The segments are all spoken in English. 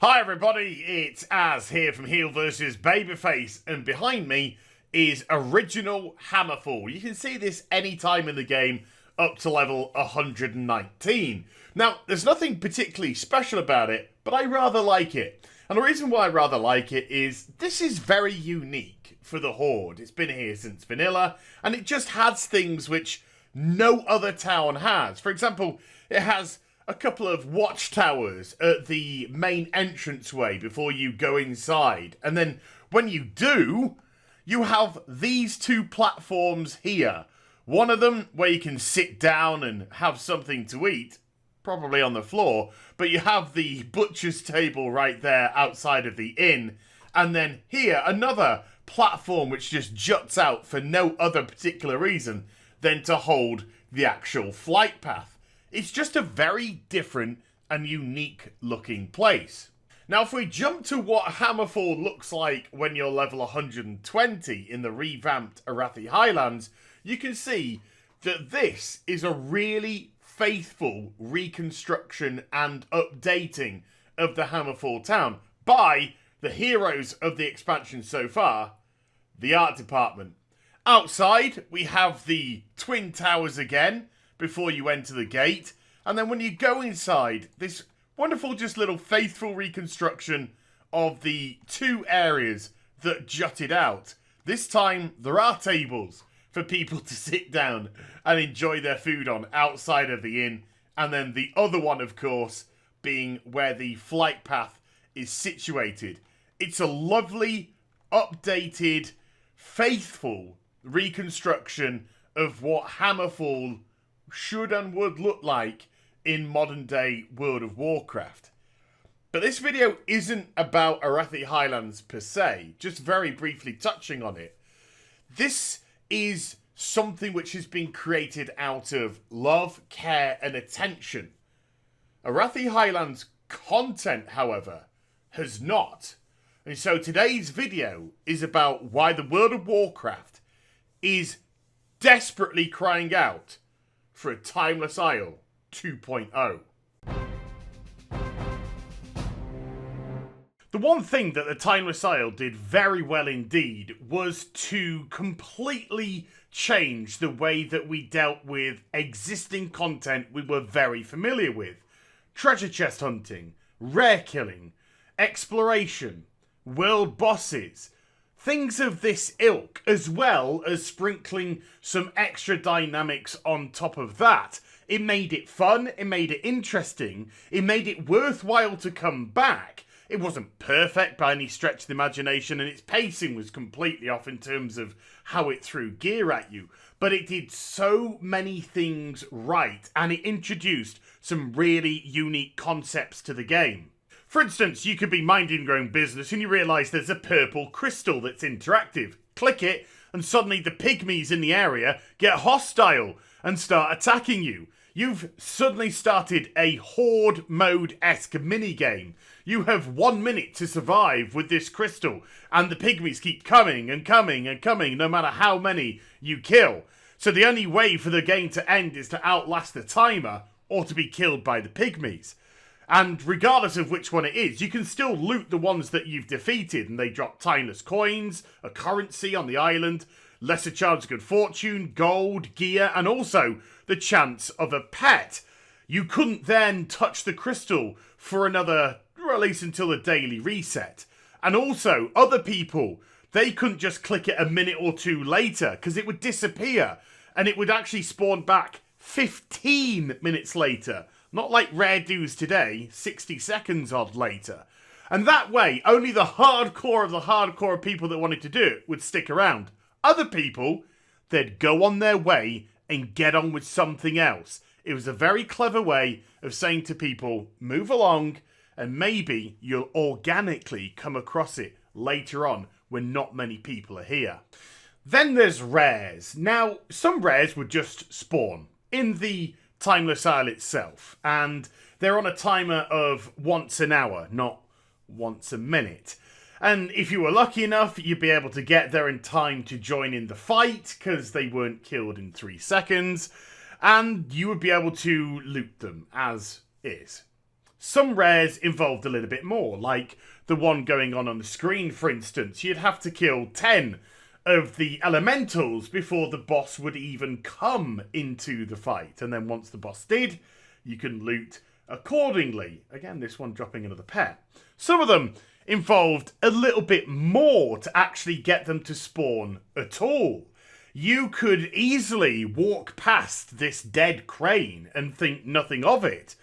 Hi everybody, it's Az here from HeelvsBabyface, and behind me is original Hammerfall. You can see this anytime in the game up to level 119. Now, there's nothing particularly special about it, but I rather like it. And the reason why I rather like it is this is very unique for the Horde. It's been here since vanilla, and it just has things which no other town has. For example, it has a couple of watchtowers at the main entranceway before you go inside. And then when you do, you have these two platforms here. One of them where you can sit down and have something to eat, probably on the floor, but you have the butcher's table right there outside of the inn. And then here, another platform which just juts out for no other particular reason than to hold the actual flight path. It's just a very different and unique looking place. Now, if we jump to what Hammerfall looks like when you're level 120 in the revamped Arathi Highlands, you can see that this is a really faithful reconstruction and updating of the Hammerfall town by the heroes of the expansion so far, the art department. Outside, we have the twin towers again before you enter the gate. And then when you go inside, this wonderful just little faithful reconstruction of the two areas that jutted out. This time, there are tables for people to sit down and enjoy their food on outside of the inn. And then the other one, of course, being where the flight path is situated. It's a lovely, updated, faithful reconstruction of what Hammerfall should and would look like in modern day World of Warcraft. But this video isn't about Arathi Highlands per se, just very briefly touching on it. This is something which has been created out of love, care and attention. Arathi Highlands content, however, has not. And so today's video is about why the World of Warcraft is desperately crying out for a Timeless Isle 2.0. The one thing that the Timeless Isle did very well indeed was to completely change the way that we dealt with existing content we were very familiar with. Treasure chest hunting, rare killing, exploration, world bosses, things of this ilk, as well as sprinkling some extra dynamics on top of that. It made it fun, it made it interesting, it made it worthwhile to come back. It wasn't perfect by any stretch of the imagination, and its pacing was completely off in terms of how it threw gear at you. But it did so many things right, and it introduced some really unique concepts to the game. For instance, you could be minding your own business and you realise there's a purple crystal that's interactive. Click it, and suddenly the pygmies in the area get hostile and start attacking you. You've suddenly started a Horde mode-esque minigame. You have 1 minute to survive with this crystal, and the pygmies keep coming and coming and coming, no matter how many you kill. So the only way for the game to end is to outlast the timer, or to be killed by the pygmies. And regardless of which one it is, you can still loot the ones that you've defeated, and they drop timeless coins, a currency on the island, lesser chance of good fortune, gold, gear, and also the chance of a pet. You couldn't then touch the crystal for another, or at least until the daily reset. And also, other people, they couldn't just click it a minute or two later, because it would disappear, and it would actually spawn back 15 minutes later. Not like rare dues today, 60 seconds odd later. And that way, only the hardcore of the hardcore people that wanted to do it would stick around. Other people, they'd go on their way and get on with something else. It was a very clever way of saying to people, move along, and maybe you'll organically come across it later on when not many people are here. Then there's rares. Now, some rares would just spawn in the Timeless Isle itself, and they're on a timer of once an hour, not once a minute. And if you were lucky enough, you'd be able to get there in time to join in the fight, because they weren't killed in 3 seconds, and you would be able to loot them as is. Some rares involved a little bit more, like the one going on the screen, for instance. You'd have to kill 10 of the elementals before the boss would even come into the fight. And then once the boss did, you can loot accordingly. Again, this one dropping another pet. Some of them involved a little bit more to actually get them to spawn at all. You could easily walk past this dead crane and think nothing of it.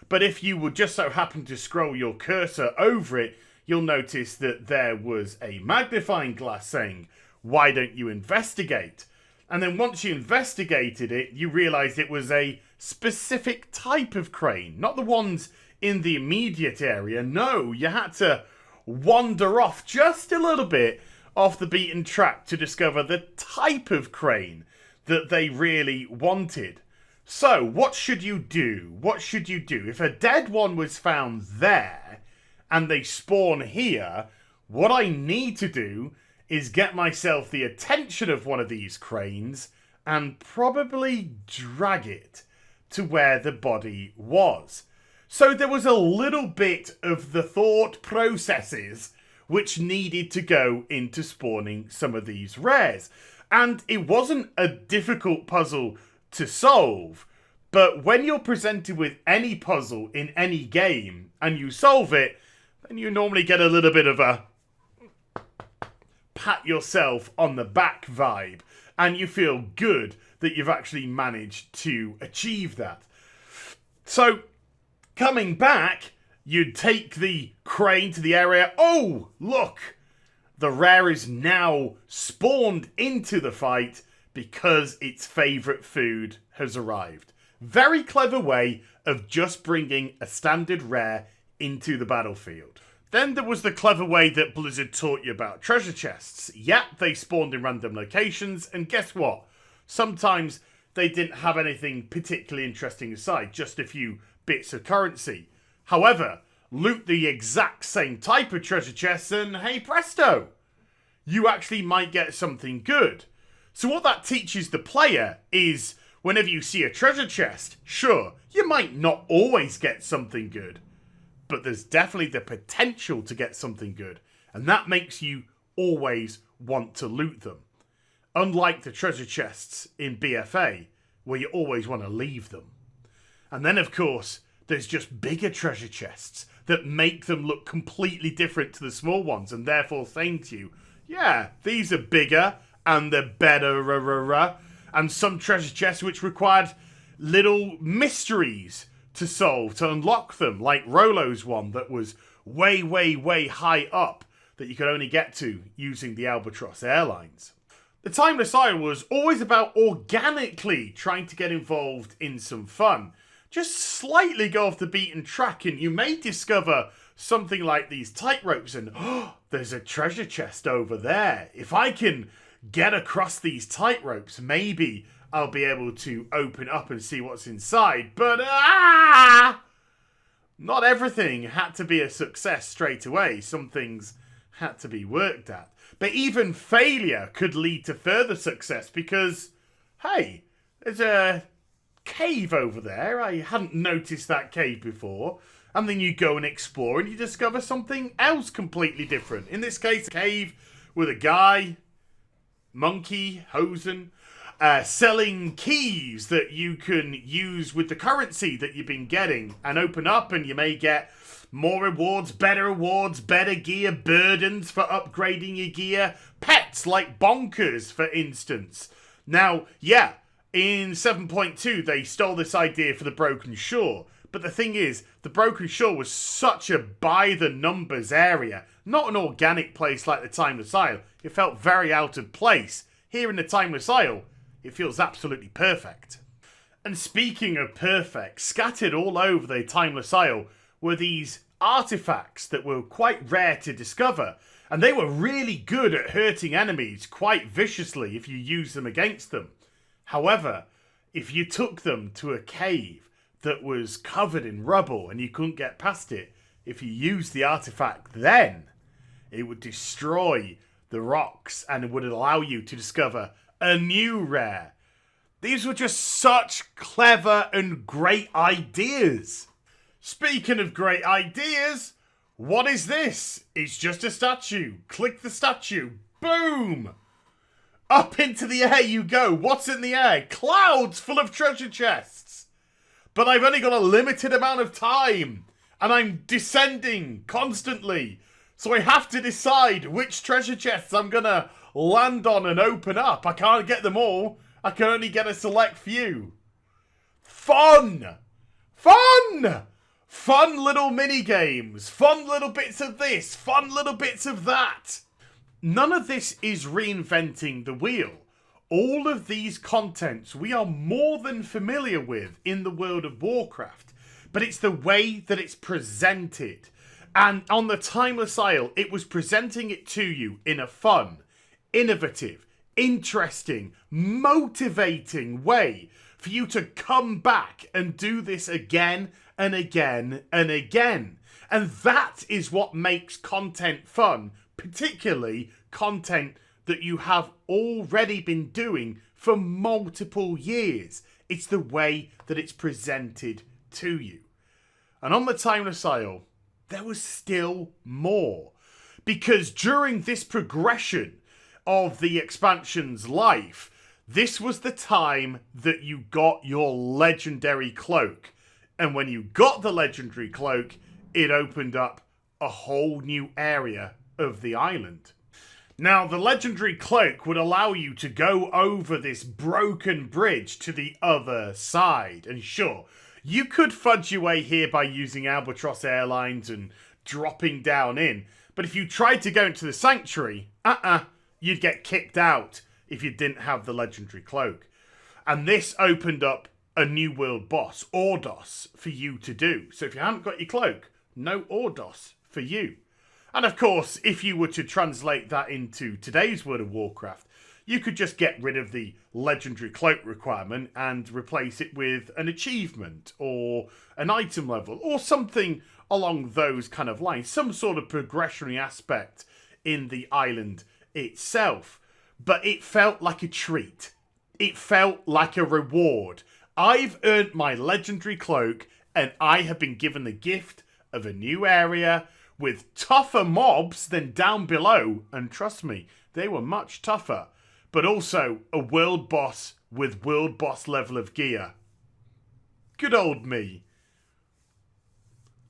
But if you would just so happen to scroll your cursor over it, you'll notice that there was a magnifying glass saying, "Why don't you investigate?" And then once you investigated it, you realised it was a specific type of crane, not the ones in the immediate area. No, you had to wander off just a little bit off the beaten track to discover the type of crane that they really wanted. So, what should you do? What should you do? If a dead one was found there and they spawn here, what I need to do is get myself the attention of one of these cranes and probably drag it to where the body was. So there was a little bit of the thought processes which needed to go into spawning some of these rares. And it wasn't a difficult puzzle to solve, but when you're presented with any puzzle in any game and you solve it, then you normally get a little bit of a pat yourself on the back vibe, and you feel good that you've actually managed to achieve that. So, coming back, you'd take the crane to the area. Oh, look! The rare is now spawned into the fight because its favourite food has arrived. Very clever way of just bringing a standard rare into the battlefield. Then there was the clever way that Blizzard taught you about treasure chests. Yep, they spawned in random locations, and guess what? Sometimes they didn't have anything particularly interesting aside, just a few bits of currency. However, loot the exact same type of treasure chests and hey presto, you actually might get something good. So what that teaches the player is whenever you see a treasure chest, sure, you might not always get something good, but there's definitely the potential to get something good, and that makes you always want to loot them. Unlike the treasure chests in BFA, where you always want to leave them. And then, of course, there's just bigger treasure chests that make them look completely different to the small ones, and therefore saying to you, yeah, these are bigger, and they're better, and some treasure chests which required little mysteries to solve, to unlock them, like Rolo's one that was way, way, way high up that you could only get to using the Albatross Airlines. The Timeless Isle was always about organically trying to get involved in some fun. Just slightly go off the beaten track and you may discover something like these tightropes and, oh, there's a treasure chest over there. If I can get across these tightropes, maybe I'll be able to open up and see what's inside. But, not everything had to be a success straight away. Some things had to be worked at. But even failure could lead to further success because, hey, there's a cave over there. I hadn't noticed that cave before. And then you go and explore and you discover something else completely different. In this case, a cave with a guy, monkey, hosen, selling keys that you can use with the currency that you've been getting and open up, and you may get more rewards, better gear, burdens for upgrading your gear, pets like bonkers, for instance. Now, yeah, in 7.2 they stole this idea for the Broken Shore, but the thing is, the Broken Shore was such a by-the-numbers area, not an organic place like the Timeless Isle. It felt very out of place. Here in the Timeless Isle, it feels absolutely perfect. And speaking of perfect, scattered all over the Timeless Isle were these artifacts that were quite rare to discover, and they were really good at hurting enemies quite viciously if you used them against them. However, if you took them to a cave that was covered in rubble and you couldn't get past it, if you used the artifact then, it would destroy the rocks and it would allow you to discover a new rare. These were just such clever and great ideas. Speaking of great ideas, what is this? It's just a statue. Click the statue. Boom! Up into the air you go. What's in the air? Clouds full of treasure chests. But I've only got a limited amount of time. And I'm descending constantly. So I have to decide which treasure chests I'm going to land on and open up. I can't get them all. I can only get a select few. Fun! Fun! Fun little mini games. Fun little bits of this. Fun little bits of that. None of this is reinventing the wheel. All of these contents we are more than familiar with in the world of Warcraft. But it's the way that it's presented. And on the Timeless Isle, it was presenting it to you in a fun, innovative, interesting, motivating way for you to come back and do this again and again and again. And that is what makes content fun, particularly content that you have already been doing for multiple years. It's the way that it's presented to you. And on the Timeless Isle, there was still more. Because during this progression of the expansion's life, this was the time that you got your legendary cloak. And when you got the legendary cloak, it opened up a whole new area of the island. Now, the legendary cloak would allow you to go over this broken bridge to the other side. And sure, you could fudge your way here by using Albatross Airlines and dropping down in. But if you tried to go into the sanctuary, you'd get kicked out if you didn't have the legendary cloak. And this opened up a new world boss, Ordos, for you to do. So if you haven't got your cloak, no Ordos for you. And of course, if you were to translate that into today's World of Warcraft, you could just get rid of the legendary cloak requirement and replace it with an achievement or an item level or something along those kind of lines. Some sort of progressionary aspect in the island itself. But it felt like a treat. It felt like a reward. I've earned my legendary cloak and I have been given the gift of a new area with tougher mobs than down below. And trust me, they were much tougher. But also a world boss with world boss level of gear. Good old me.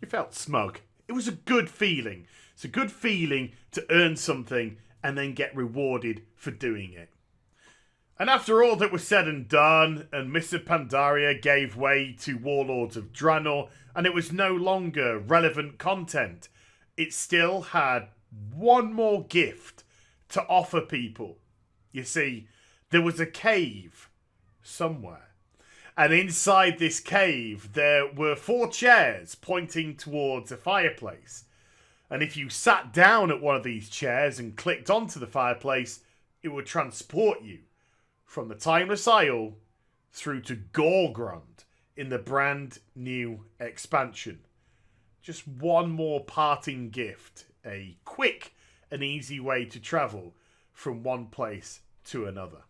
You felt smug. It was a good feeling. It's a good feeling to earn something and then get rewarded for doing it. And after all that was said and done, and Mr. Pandaria gave way to Warlords of Draenor, and it was no longer relevant content, it still had one more gift to offer people. You see, there was a cave somewhere. And inside this cave, there were 4 chairs pointing towards a fireplace. And if you sat down at one of these chairs and clicked onto the fireplace, it would transport you from the Timeless Isle through to Gorgrond in the brand new expansion. Just one more parting gift, a quick and easy way to travel from one place to another.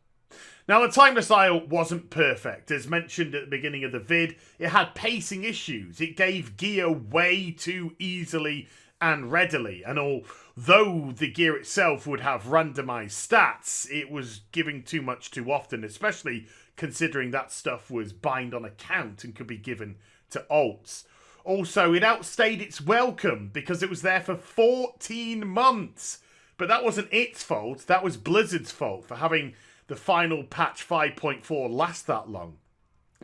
Now, the Timeless Isle wasn't perfect. As mentioned at the beginning of the vid, it had pacing issues. It gave gear way too easily and readily. And although the gear itself would have randomized stats, it was giving too much too often, especially considering that stuff was bind on account and could be given to alts. Also, it outstayed its welcome because it was there for 14 months. But that wasn't its fault. That was Blizzard's fault for having the final patch 5.4 last that long.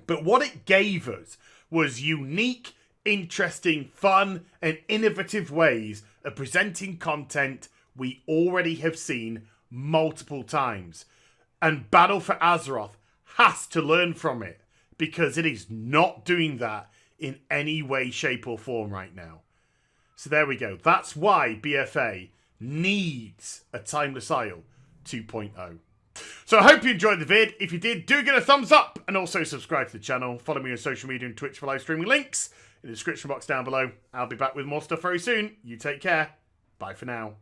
But what it gave us was unique, interesting, fun, and innovative ways of presenting content we already have seen multiple times. And Battle for Azeroth has to learn from it because it is not doing that in any way, shape, or form right now. So there we go. That's why BFA needs a Timeless Isle 2.0. So I hope you enjoyed the vid. If you did, do give it a thumbs up and also subscribe to the channel. Follow me on social media and Twitch for live streaming links in the description box down below. I'll be back with more stuff very soon. You take care. Bye for now.